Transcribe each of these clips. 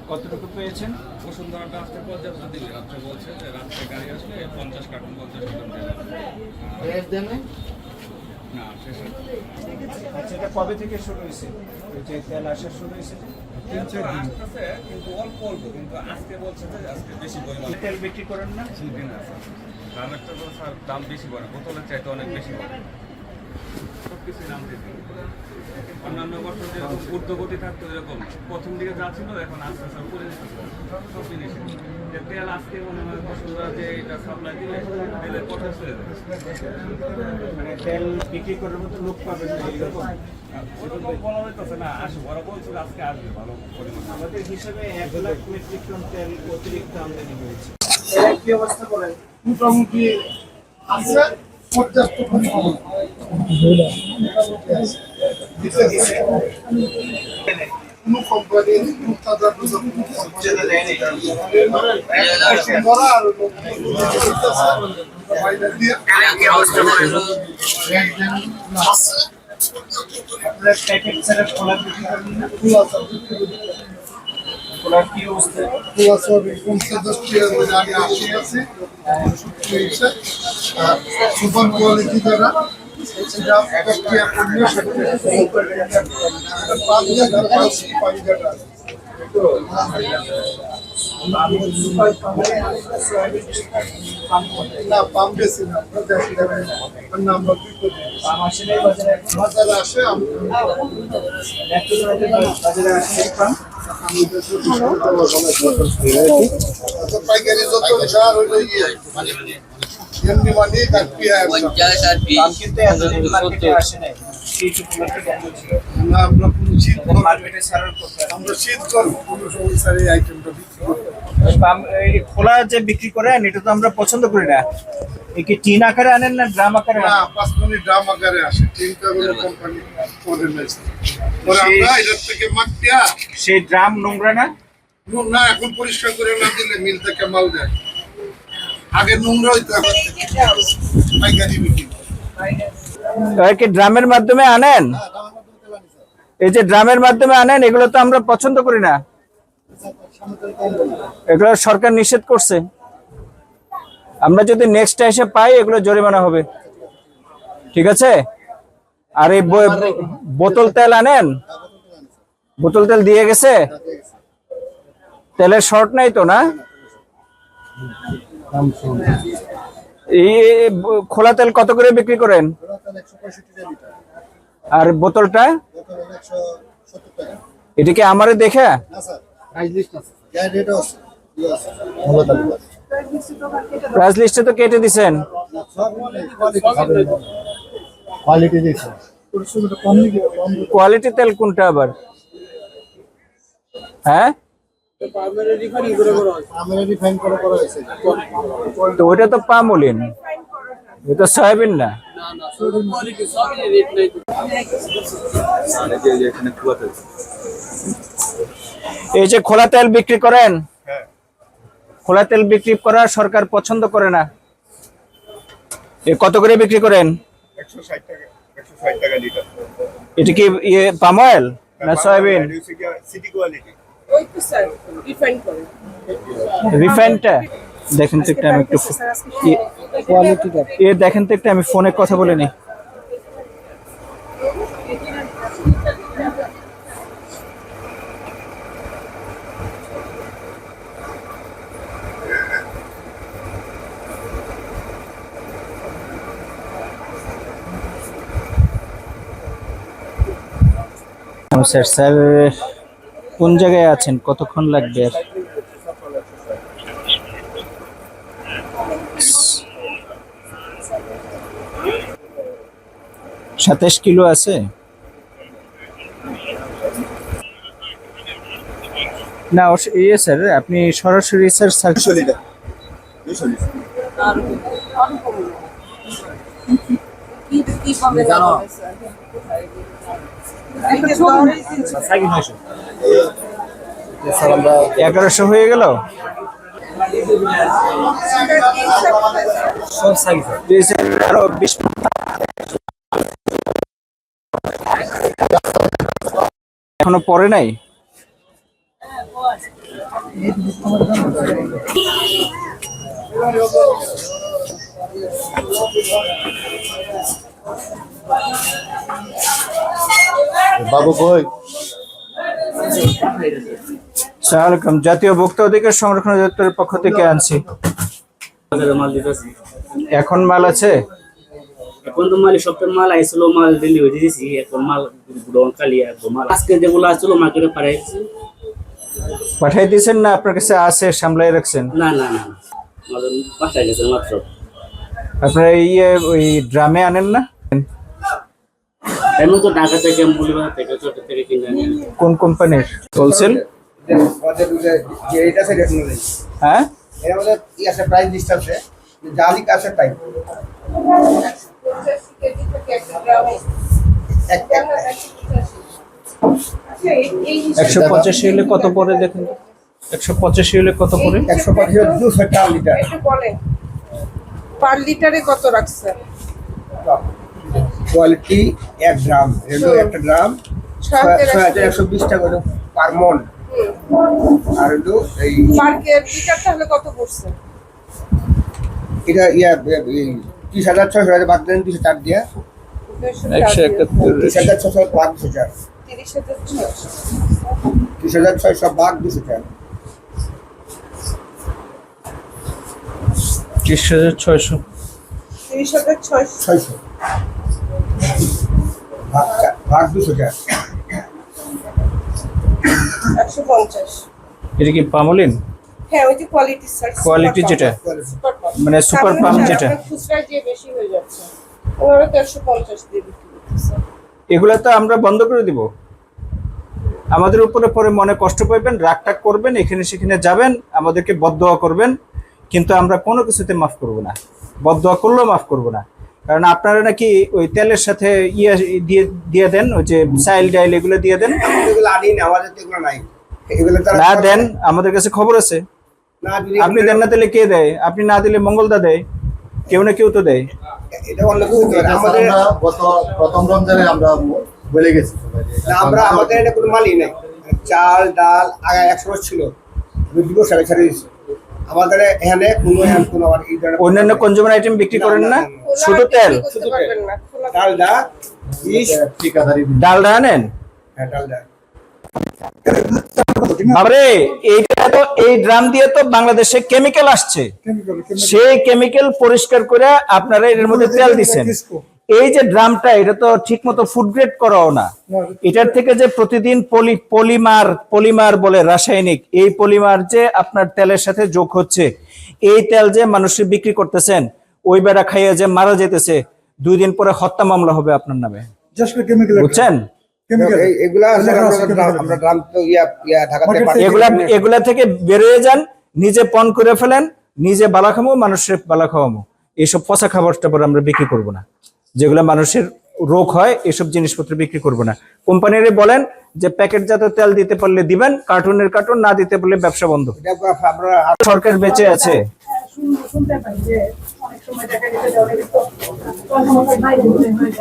কতটুকু পেয়েছেন? বসুন্ধরাটা আজকে পর্যাপ্ত দিবে। রাত্রে বলছে যে রাত্রে গাড়ি আসলে 50 কার্টন দেবে। না শেষ আচ্ছা, এটা কবে থেকে শুরু হয়েছে? ওই যে তেল আসা শুরু হয়েছে আসতেছে, কিন্তু অল্প অল্প, কিন্তু আজকে বলছে যে আজকে বেশি পরিমাণ তেল বিক্রি করেন না? দিন আছে। দামেরটা তো স্যার দাম বেশি পড়ে, বোতলের চাইতে অনেক বেশি পড়ে। সব কিছুই দাম বেশি। অন্যান্য বছর যেরকম ঊর্ধ্বগতি থাকতো এরকম প্রথম দিকে যা ছিল এখন আস্তে আস্তে পড়ে যাচ্ছে সব জিনিসে। তেল আজকে মনে হয় বছররা যে এটা সাপ্লাই দিলে তেলের পটাশ হয়ে যাবে। মানে তেল বিক্রি করার মতো লোক পাবেন না এরকম? ওরকম বলা হইতেছে না, আসবে, ওরা বলছে আজকে আসবে ভালো পরিমাণ। আমাদের হিসাবে 1,00,000 মেট্রিক টন তেল অতিরিক্ত আমদানি হয়েছে। কি অবস্থা বলেন? মোটামুটি আছে পর্যাপ্ত পরিমাণ কোনো কোম্পানির মুক্তাদার কি অবস্থা? সুপার কোয়ালিটি দ্বারা না পাম বেশি না আমরা বাজারে আসে পাইকারি যত সার হইলে গিয়ে এমনি মানে না আমরা কোনো শীত আমরা শীত করবো কোনো সমস্যার এই আইটেমটা বিক্রি করবো। খোলা যে বিক্রি করেন এটা তো আমরা পছন্দ করি না। কি টিন আকারে আনেন না ড্রাম আকারে? না 5 মিনিট ড্রাম আকারে আসে, তিনটা করে কোম্পানি করে নিয়েছে। পরে আমরা এটার থেকে মাটিয়া সেই ড্রাম নোংরা না? না এখন পরিষ্কার করে না দিলে মিল থেকে মাল দেয়। আগে নোংরা হইতো, এখন পাইকারি বিক্রি। কি ড্রামের মাধ্যমে আনেন? এই যে ড্রামের মাধ্যমে আনেন এগুলো তো আমরা পছন্দ করি না, এগুলো সরকার নিষেধ করছে। আমরা যদি নেক্সট এসে পাই এগুলো জরিমানা হবে, ঠিক আছে? আর এই বোতল তেল আনেন, বোতল তেল দিয়ে গেছে, তেলের শর্ট নাই তো না? এই খোলা তেল কত করে বিক্রি করেন? আর বোতলটা এটা কি আমারে দেখে? প্রাইস লিস্টে তো কেটে দিছেন। কোয়ালিটি তেল কোনটা আবার? হ্যাঁ, তো ওইটা তো পামোলিন, এটা সয়াবিন না। এই যে খোলা তেল বিক্রি করেন, খোলা তেল বিক্রি করা সরকার পছন্দ করে না। এ কত করে বিক্রি করেন? 160 টাকা, 160 টাকা লিটার। এটা কি পাম অয়েল না সয়াবিন? City quality. ওই তো স্যার রিফাইন করে। রিফাইনটা দেখেন তো একটা, আমি একটু কোয়ালিটিটা দেখেন তো একটা, আমি ফোনে কথা বলে নিই। স্যার স্যার কোন জায়গায় আছেন? কতক্ষণ লাগবে? 27 কিলো আছে না? ইয়ে স্যার আপনি সরাসরি স্যার জানো 1100 হয়ে গেল। আরো 20 এখনো পরে নাই। বাবু কই? সালামালাইকুম, জাতীয় ভোক্তা অধিকার সংরক্ষণ অধিদপ্তরের পক্ষ থেকে আনছি। মাল দিতেছি এখন মাল আছে? এখন তো মাল সপ্তাহের মাল আইছিল, মাল ডেলিভারি দিয়েছি। এখন মাল গুডন খালি এখন মাল আজকে যেগুলো আসছিল মার্কেটে পাঠাইছি। পাঠাই দিয়েছেন না আপনার কাছে আছে, সামলাই রাখছেন? না না না মাল পাঠাই গেছে মাত্র। আপনারা ওই ড্রামে আনেন না? এমন তো ঢাকা থেকে মুলিবাজার থেকে ছোট থেকে কিনে আনি। কোন কোম্পানির হোলসেল? হ্যাঁ, এর মধ্যে ই আছে, প্রাইস লিস্ট আছে, জালি আছে টাইপ 50 কেজি থেকে 1 গ্রামে এক 185 হলে কত পড়ে দেখেন? 185 হলে কত পড়ে? 125 200 লিটার একটু বলেন পার লিটারে কত রাখছে? কোয়ালিটি 1 গ্রাম, রেলো 1 গ্রাম 120 টাকা করে পার মন। আর হলো এই পার লিটার তাহলে কত পড়ছে? এটা 30,600 বাদ দেন 204 দিয়া 30,600 বাদ 204 30,600 বাদ 204 30,600 30,600 600 ভাগ 204 150। এটা কি পামোলিন হ্যাঁ, ওই যে কোয়ালিটি স্যার, কোয়ালিটি যেটা মানে সুপার পাম যেটা? খুচরা যে বেশি হয়ে যাচ্ছে ওরা তো 150 দিয়ে বিক্রি করতেছে। এগুলা তো আমরা বন্ধ করে দিব। আমাদের উপরে পরে মনে কষ্ট পাইবেন, রাগ টাগ করবেন, এখানে সেখানে যাবেন, আমাদেরকে বদদোয়া করবেন, কিন্তু আমরা কোনো কিছুতে মাফ করব না। বদদোয়া করলেও মাফ করব না। কারণ আপনারা নাকি ওই তেলের সাথে দিয়ে দেন, ওই যে চাইল ডাইল এগুলো দিয়ে দেন। এগুলো আনি না, আমাদের তো এগুলো নাই। এগুলো তারা না দেন, আমাদের কাছে খবর আছে। না যদি আপনি দেন না দিলে কে দেয়? আপনি না দিলে মঙ্গলদা দেয়, কেউ না কেউ তো দেয়। এটা অন্য কেউ হতে পারে। আমাদের আমরা গত প্রথম রমজানে আমরা বলে গেছি না, আমাদের এটা কোনো মালই নাই। চাল ডাল আগে 100 বছর ছিল, 2 বছর আগে ছেড়ে দিয়েছি। আমাদের এখানে কোনো আবার এই ধরনের অন্যান্য কনজিউমার আইটেম বিক্রি করেন না, খোলা শুধু তেল? বিক্রি করতে পারবেন না, খোলা ডাল দা ইস ঠিকাদারি ডালডা আনেন? হ্যাঁ, ডাল দা বাবারে, এইটা তো এই ড্রাম দিয়ে তো বাংলাদেশে কেমিক্যাল আসছে, সেই কেমিক্যাল পরিষ্কার করে আপনারা এর মধ্যে তেল দিচ্ছেন। এই যে ড্রামটা, এটা তো ঠিক মতো ফুড গ্রেড করাও না। এটার থেকে যে প্রতিদিন পলিমার বলে রাসায়নিক, এই পলিমার যে আপনার তেলের সাথে যোগ হচ্ছে, এই তেল যে মানুষের বিক্রি করতেছেন, ওই বেড়া খাইয়ে যে মারা যেতেছে, 2 দিন পরে হত্যা মামলা হবে আপনার নামে, বুঝছেন? এগুলা আমরা গ্রাম তো ঢাকাতে পাঠাই। এগুলা থেকে বেরিয়ে যান, নিজে পণ করে ফেলেন, নিজে বালা খামো, মানুষের বালা খাওয়ামো। এইসব পচা খাবার টাবার আমরা বিক্রি করবো না, যেগুলো মানুষের রোগ হয়, এসব জিনিসপত্র বিক্রি করবো না। কোম্পানিরে বলেন যে প্যাকেটজাত তেল দিতে পারলে দিবেন, কার্টুনের কার্টুন, না দিতে পারলে ব্যবসা বন্ধ। আমরা সরকার বেঁচে আছে। শুনতে পাই যে অনেক সময় দেখা গেছে যে অনেক তো বাইরে হয়ে যায়।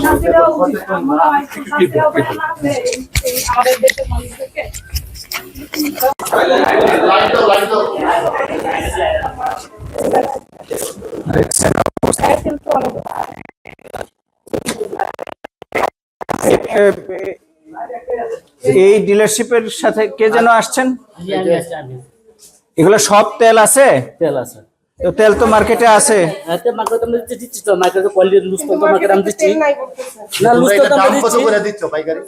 শান্তিটাও উচিত, আমরা শান্তিটাও না হলে এই আমাদের দেশের মানুষদেরকে এই ডিলারশিপের সাথে কে যেন আসছেন? আমি এগুলো সব তেল আছে? তেল আছে, তো তেল তো মার্কেটে আছে। এতে মার্কেটে আমরা দিচ্ছি তো, মার্কেটে কোয়ালিটি লুজ তো মার্কেটে আমরা দিচ্ছি তেল নাই বলতেছে। না, লুজ তো এটা আমরা দাম কত দিচ্ছি। করে দিচ্ছ পাইকারি?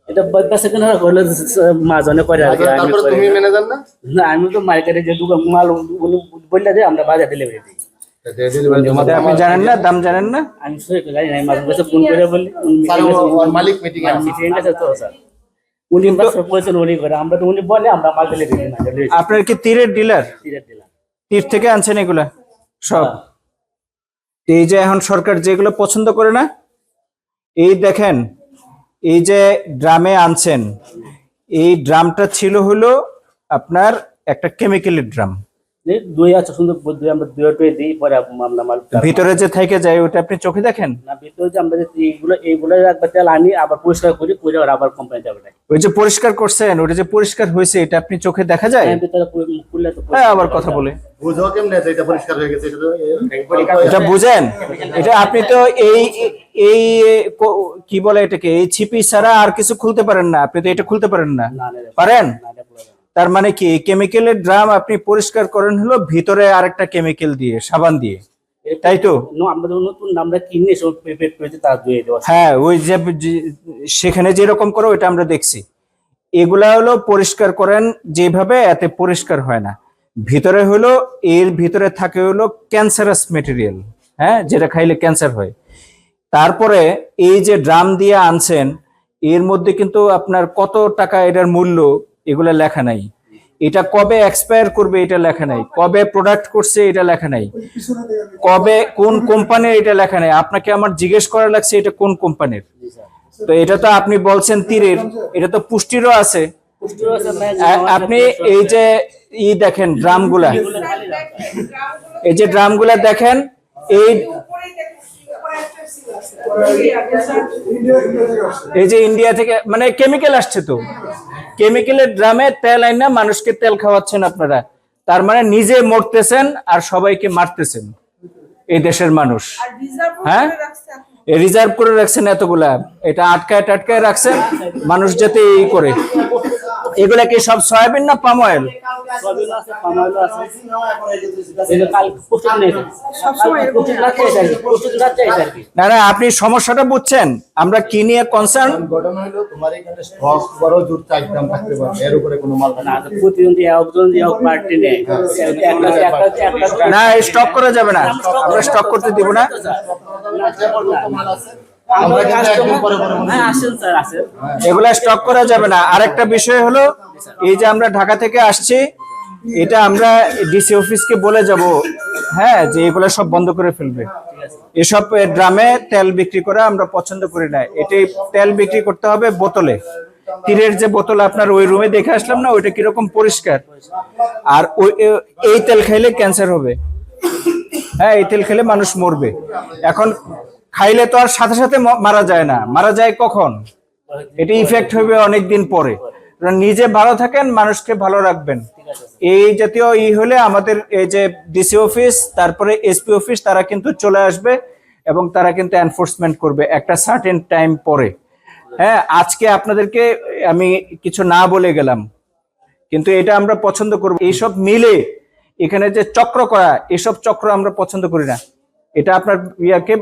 এটা বেচা কেনা হলে মাঝনে করে আর কি, আমি তারপরে করি তুমি না। ম্যানেজার না? না, আমি তো মার্কেটে যে দোকান মাল বললে যে আমরা বাজার ডেলিভারি দিই। আপনি জানেন না, দাম জানেন না? আমি সই করে জানি না, মাঝে মাঝে ফোন করে বলি মালিক মিটিং আছে। মিটিং আছে তো স্যার, উনি বলছেন উনি করে, আমরা তো উনি বলে আমরা মাল ডেলিভারি দিই না, ডেলিভারি আপনার কি তীরের ডিলার? দিলাম। তীর থেকে আনছেন এগুলা সব? এই যে এখন সরকার যেগুলো পছন্দ করে না, এই দেখেন, এই যে ড্রামে আনছেন, এই ড্রামটা ছিল হলো আপনার একটা কেমিক্যালের ড্রাম। দুই আছে সুন্দর দুই আমরা দুই দিই পরে আমরা মাল ভিতরে যে থেকে যায় ওটা আপনি চোখে দেখেন? না ভিতরে যে আমরা যে এইগুলো একবার তেল আনি আবার পরিষ্কার করি করে আবার কোম্পানি যাবে না। ওই যে পরিষ্কার করছেন ওটা যে পরিষ্কার হয়েছে এটা আপনি চোখে দেখা যায়? ভিতরে খুললে তো হ্যাঁ আবার কথা বলে বুঝো কেমনে যে এটা পরিষ্কার হয়ে গেছে? এটা তো এটা বুঝেন? এটা আপনি তো এই এই কি বলে এটাকে, এই ছিপি ছাড়া আর কিছু খুলতে পারেন না, আপনি তো এটা খুলতে পারেন না। পারেন? তার মানে কি কেমিক্যালের ড্রাম আপনি পরিষ্কার করেন হলো ভিতরে আরেকটা কেমিক্যাল দিয়ে, সাবান দিয়ে, তাই তো? আমরা নতুন আমরা কিনে সব পেপেট পেয়েছি তার ধুয়ে দেওয়া। হ্যাঁ ওই যে সেখানে যেরকম করো ওইটা আমরা দেখছি। এগুলা হলো পরিষ্কার করেন যেভাবে, এতে পরিষ্কার হয় না। ভিতরে হলো এর ভিতরে থাকে হলো ক্যান্সারাস মেটেরিয়াল, হ্যাঁ, যেটা খাইলে ক্যান্সার হয়। তারপরে এই যে ড্রাম দিয়ে আনছেন এর মধ্যে কিন্তু আপনার কত টাকা এটার মূল্য এগুলা লেখা নাই, এটা কবে এক্সপায়ার করবে এটা লেখা নাই, কবে প্রোডাক্ট করছে এটা লেখা নাই, কবে কোন কোম্পানির এটা লেখা নাই। আপনাকে আমার জিজ্ঞেস করা লাগছে এটা কোন কোম্পানির। তো এটা তো আপনি বলছেন তীরের, এটা তো পুষ্টিরও আছে। আপনি এই যে দেখেন ড্রামগুলা, এই যে ড্রামগুলা দেখেন, এই যে ইন্ডিয়া থেকে মানে কেমিক্যাল আসছে, তো কেমিক্যালের ড্রামে তেল আইনা মানুষকে তেল খাওয়াচ্ছেন আপনারা। তার মানে নিজে মরতেছেন আর সবাইকে মারতেছেন এই দেশের মানুষ। হ্যাঁ রিজার্ভ করে রাখছেন এতগুলা, এটা আটকায় রাখছেন মানুষ যাতে এই করে। এগুলা কি সব সয়াবিন না পাম অয়েল? না না আপনি সমস্যাটা বুঝছেন, আমরা কি নিয়ে কনসার্ন। ঘটনা হলো তোমার এখানে স্টক বড় জোর 4 গ্রাম থাকতে পারে, এর উপরে কোনো মাল না প্রতিদিন একজন পার্টি নেই না, স্টক করা যাবে না, আমরা স্টক করতে দিব না। এগুলা স্টক করা যাবে না। আরেকটা বিষয় হলো এই যে আমরা ঢাকা থেকে আসছি, এটা আমরা ডিসি অফিসকে বলে যাব, হ্যাঁ, যে এগুলা সব বন্ধ করে ফেলবে। এসব ড্রামে তেল বিক্রি করা আমরা পছন্দ করি না। এটি তেল বিক্রি করতে হবে বোতলে। তীরের যে বোতল আপনার ওই রুমে দেখে আসলাম না, ওইটা কিরকম পরিষ্কার। আর এই তেল খাইলে ক্যান্সার হবে, হ্যাঁ, এই তেল খেলে মানুষ মরবে। এখন খাইলে তো আর সাথে সাথে মারা যায় না, মারা যায় কখন? এটা ইফেক্ট হবে অনেকদিন পরে। নিজে ভালো থাকেন, মানুষকে ভালো রাখবেন। এই জাতীয় হলে আমাদের এই যে ডিসি অফিস, তারপরে এসপি অফিস, তারা কিন্তু চলে আসবে এবং তারা কিন্তু এনফোর্সমেন্ট করবে একটা সার্টেন টাইম পরে। হ্যাঁ, আজকে আপনাদেরকে আমি কিছু না বলে গেলাম, কিন্তু এটা আমরা পছন্দ করব। এইসব মিলে এখানে যে চক্র করা, এসব চক্র আমরা পছন্দ করি না। এটা আপনার ইয়াকে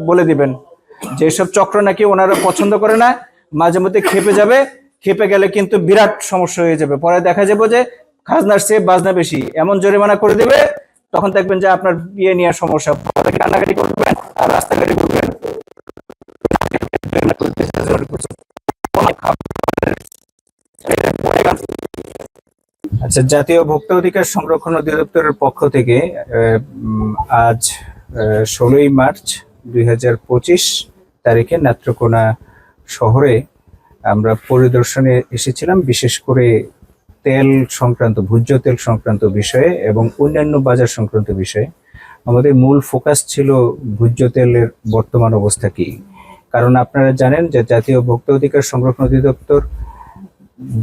বলে দিবেন যে এসব চক্র নাকি ওনারা পছন্দ করে না, মাঝে মধ্যে খেপে যাবে, খেপে গেলে কিন্তু বিরাট সমস্যা হয়ে যাবে। পরে দেখা যাবে যে খাজনার চেয়ে বাজনা বেশি, এমন জরিমানা করে দেবে, তখন দেখবেন যে আপনার বিয়ে নিয়ে সমস্যা, কান্নাকাটি করবেন আর রাস্তাঘাটে ঘুরবেন। আচ্ছা, জাতীয় ভোক্তা অধিকার সংরক্ষণ অধিদপ্তরের পক্ষ থেকে আজ 16ই মার্চ 2025 তারিখে নেত্রকোনা শহরে আমরা পরিদর্শনে এসেছিলাম, বিশেষ করে তেল সংক্রান্ত, ভোজ্য তেল সংক্রান্ত বিষয়ে এবং অন্যান্য বাজার সংক্রান্ত বিষয়ে। আমাদের মূল ফোকাস ছিল ভোজ্য তেলের বর্তমান অবস্থা কি। কারণ আপনারা জানেন যে জাতীয় ভোক্তা অধিকার সংরক্ষণ অধিদপ্তর,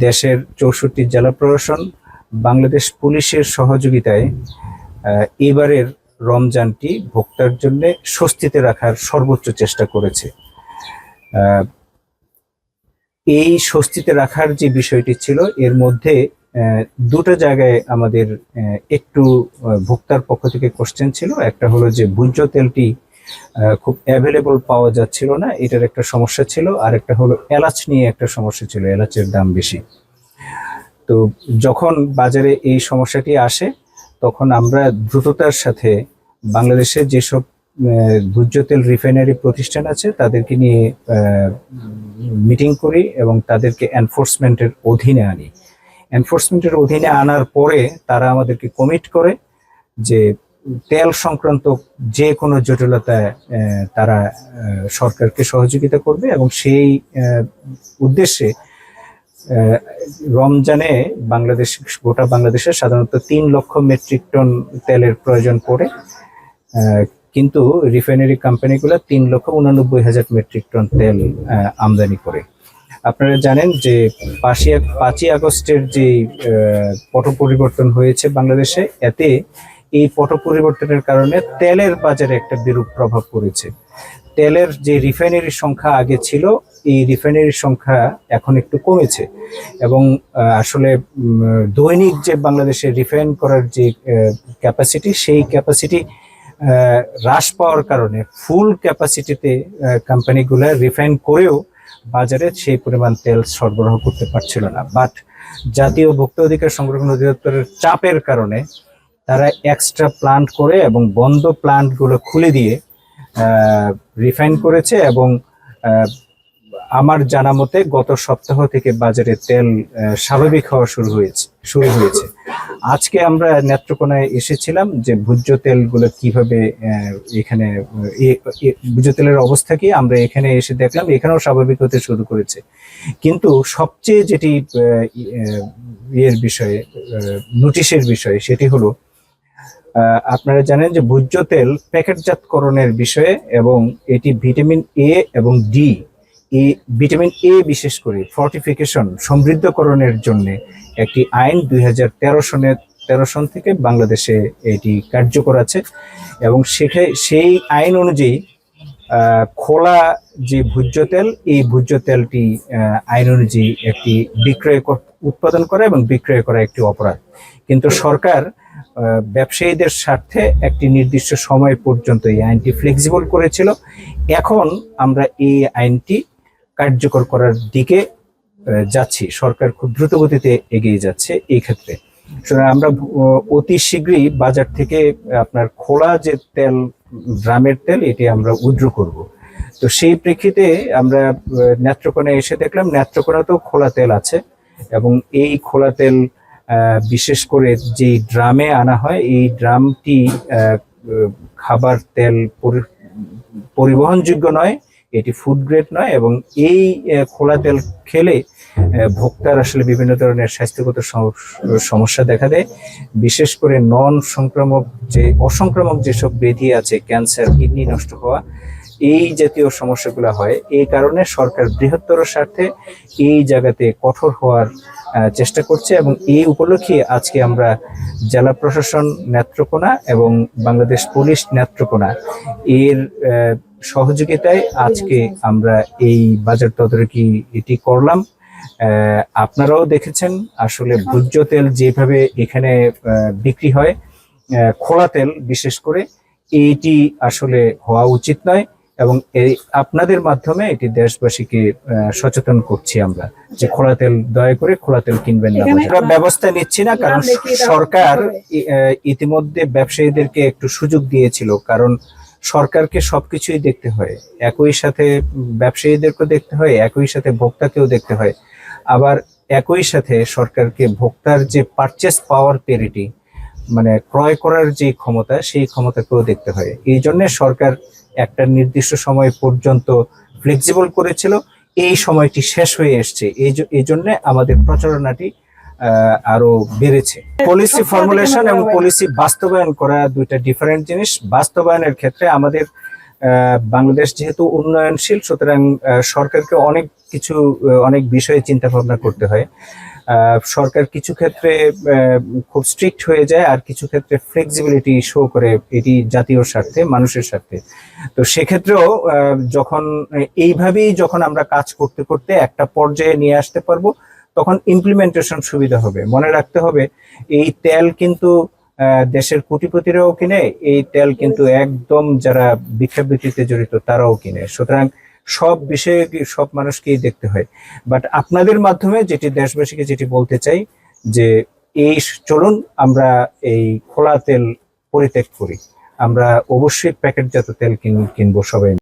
দেশের 64 জেলা প্রশাসন, বাংলাদেশ পুলিশের সহযোগিতায় এবারের রমজানটি ভোক্তার জন্য স্বস্তিতে রাখার সর্বোচ্চ চেষ্টা করেছে। এই স্বস্তিতে রাখার যে বিষয়টি ছিল, এর মধ্যে দুটো জায়গায় আমাদের একটু ভোক্তার পক্ষ থেকে কোশ্চেন ছিল। একটা হলো যে ভোজ্য তেলটি খুব অ্যাভেলেবল পাওয়া যাচ্ছিল না, এটার একটা সমস্যা ছিল। আর একটা হলো এলাচ নিয়ে একটা সমস্যা ছিল, এলাচের দাম বেশি। তো যখন বাজারে এই সমস্যাটি আসে, তখন আমরা দ্রুততার সাথে বাংলাদেশে যেসব ভোজ্য তেল রিফাইনারি প্রতিষ্ঠান আছে তাদেরকে নিয়ে মিটিং করি এবং তাদেরকে এনফোর্সমেন্টের অধীনে আনি। এনফোর্সমেন্টের অধীনে আনার পরে তারা আমাদেরকে কমিট করে যে তেল সংক্রান্ত যে কোনো জটিলতায় তারা সরকারকে সহযোগিতা করবে এবং সেই উদ্দেশ্যে রমজানে বাংলাদেশ, গোটা বাংলাদেশে সাধারণত 3 লক্ষ মেট্রিক টন তেলের প্রয়োজন পড়ে, কিন্তু রিফাইনারি কোম্পানিগুলো 3,89,000 মেট্রিক টন তেল আমদানি করে। আপনারা জানেন যে 5ই আগস্টের যে পট পরিবর্তন হয়েছে বাংলাদেশে, এতে এই পট পরিবর্তনের কারণে তেলের বাজারে একটা বিরূপ প্রভাব পড়েছে। তেলের যে রিফাইনারির সংখ্যা আগে ছিল, এই রিফাইনারির সংখ্যা এখন একটু কমেছে এবং আসলে দৈনিক যে বাংলাদেশে রিফাইন করার যে ক্যাপাসিটি, সেই ক্যাপাসিটি হ্রাস পাওয়ার কারণে ফুল ক্যাপাসিটিতে কোম্পানিগুলো রিফাইন করেও বাজারে সেই পরিমাণ তেল সরবরাহ করতে পারছিল না। বাট জাতীয় ভোক্তা অধিকার সংরক্ষণ অধিদপ্তরের চাপের কারণে তারা এক্সট্রা প্লান্ট করে এবং বন্ধ প্লান্টগুলো খুলে দিয়ে রিফাইন করেছে এবং আমার জানা মতে গত সপ্তাহ থেকে বাজারে তেল স্বাভাবিক হওয়া শুরু হয়েছে। আজকে আমরা নেত্রকোনায় এসেছিলাম যে ভোজ্য তেলগুলো কিভাবে এখানে, ভোজ্য তেলের অবস্থা কি, আমরা এখানে এসে দেখলাম এখানেও স্বাভাবিক হতে শুরু করেছে। কিন্তু সবচেয়ে যেটি নোটিশের বিষয় সেটি হলো, আপনারা জানেন যে ভোজ্য তেল প্যাকেটজাতকরণের বিষয়ে এবং এটি ভিটামিন এ এবং ডি, ভিটামিন এ বিশেষ করে ফর্টিফিকেশন সমৃদ্ধকরণের জন্য একটি আইন 2013 সন থেকে বাংলাদেশে এটি কার্যকর আছে এবং সেই আইন অনুযায়ী খোলা যে ভোজ্য তেল, এই ভোজ্য তেলটি আইন অনুযায়ী একটি উৎপাদন করা এবং বিক্রয় করা একটি অপরাধ। কিন্তু সরকার ব্যবসায়ীদের স্বার্থে একটি নির্দিষ্ট সময় পর্যন্ত এই আইনটি ফ্লেক্সিবল করেছিল। এখন আমরা এই আইনটি কার্যকর করার দিকে যাচ্ছি, সরকার খুব দ্রুত গতিতে এগিয়ে যাচ্ছে এই ক্ষেত্রে। আমরা অতি শীঘ্রই বাজার থেকে আপনার খোলা যে তেল, ড্রামের তেল, এটি আমরা উইথড্র করব। তো সেই প্রেক্ষিতে আমরা নেত্রকোনায় এসে দেখলাম নেত্রকোনাতেও খোলা তেল আছে এবং এই খোলা তেল বিশেষ করে যে ড্রামে আনা হয়, এই ড্রামটি খাবার তেল পরিবহনযোগ্য নয়, এটি ফুড গ্রেড নয় এবং এই খোলা তেল খেলে ভোক্তার আসলে বিভিন্ন ধরনের স্বাস্থ্যগত সমস্যা দেখা দেয়। বিশেষ করে অসংক্রামক যেসব ব্যাধি আছে, ক্যান্সার, কিডনি নষ্ট হওয়া, এই জাতীয় সমস্যাগুলো হয়। এই কারণে সরকার বৃহত্তর স্বার্থে এই জায়গাতে কঠোর হওয়ার চেষ্টা করছে এবং এই উপলক্ষে আজকে আমরা জেলা প্রশাসন নেত্রকোনা এবং বাংলাদেশ পুলিশ নেত্রকোনা এর সহযোগিতায় আজকে আমরা এই বাজার তদারকি এটি করলাম। আপনারাও দেখেছেন আসলে ভোজ্য তেল যেভাবে এখানে বিক্রি হয়, খোলা তেল বিশেষ করে, এইটি আসলে হওয়া উচিত নয় এবং আপনাদের মাধ্যমে এটি দেশবাসীকে সচেতন করছি আমরা যে খোলা তেল, দয়া করে খোলা তেল কিনবেন না। আমরা ব্যবস্থা নিচ্ছি না, কারণ সরকার ইতিমধ্যে ব্যবসায়ীদেরকে একটু সুযোগ দিয়েছিল, কারণ সরকারকে সবকিছুই দেখতে হয়, একই সাথে ব্যবসায়ীদেরকেও দেখতে হয়, একই সাথে ভোক্তাকেও দেখতে হয়, আবার একই সাথে সরকারকে ভোক্তার যে পারচেস পাওয়ার প্যারিটি, মানে ক্রয় করার যে ক্ষমতা, সেই ক্ষমতাকেও দেখতে হয়। এই জন্য সরকার একটা নির্দিষ্ট সময় পর্যন্ত ফ্লেক্সিবল করেছিল, এই সময়টি শেষ হয়ে এসছে, এই জন্য আমাদের প্রচারণাটি আরো বেড়েছে। পলিসি ফর্মুলেশন এবং পলিসি বাস্তবায়ন করা দুইটা ডিফারেন্ট জিনিস। বাস্তবায়নের ক্ষেত্রে আমাদের বাংলাদেশ যেহেতু উন্নয়নশীল, সুতরাং সরকারকে অনেক বিষয়ে চিন্তা ভাবনা করতে হয়। সরকার কিছু ক্ষেত্রে খুব স্ট্রিক্ট হয়ে যায়, আর কিছু ক্ষেত্রে ফ্লেক্সিবিলিটি শো করে, এটি জাতীয় স্বার্থে, মানুষের স্বার্থে। তো সেক্ষেত্রেও যখন আমরা কাজ করতে করতে একটা পর্যায়ে নিয়ে আসতে পারবো, তখন ইমপ্লিমেন্টেশন সুবিধা হবে। মনে রাখতে হবে এই তেল কিন্তু দেশের কোটিপতিরাও কিনে, এই তেল কিন্তু একদম যারা ভিক্ষাবৃত্তিতে জড়িত তারাও কিনে। সুতরাং সব বিষয়ে সব মানুষকেই দেখতে হয়। বাট আপনাদের মাধ্যমে দেশবাসীকে বলতে চাই যে চলুন আমরা এই খোলা তেল পরিত্যাগ করি, আমরা অবশ্যই প্যাকেটজাত তেল কিনবো সবাই মিলে।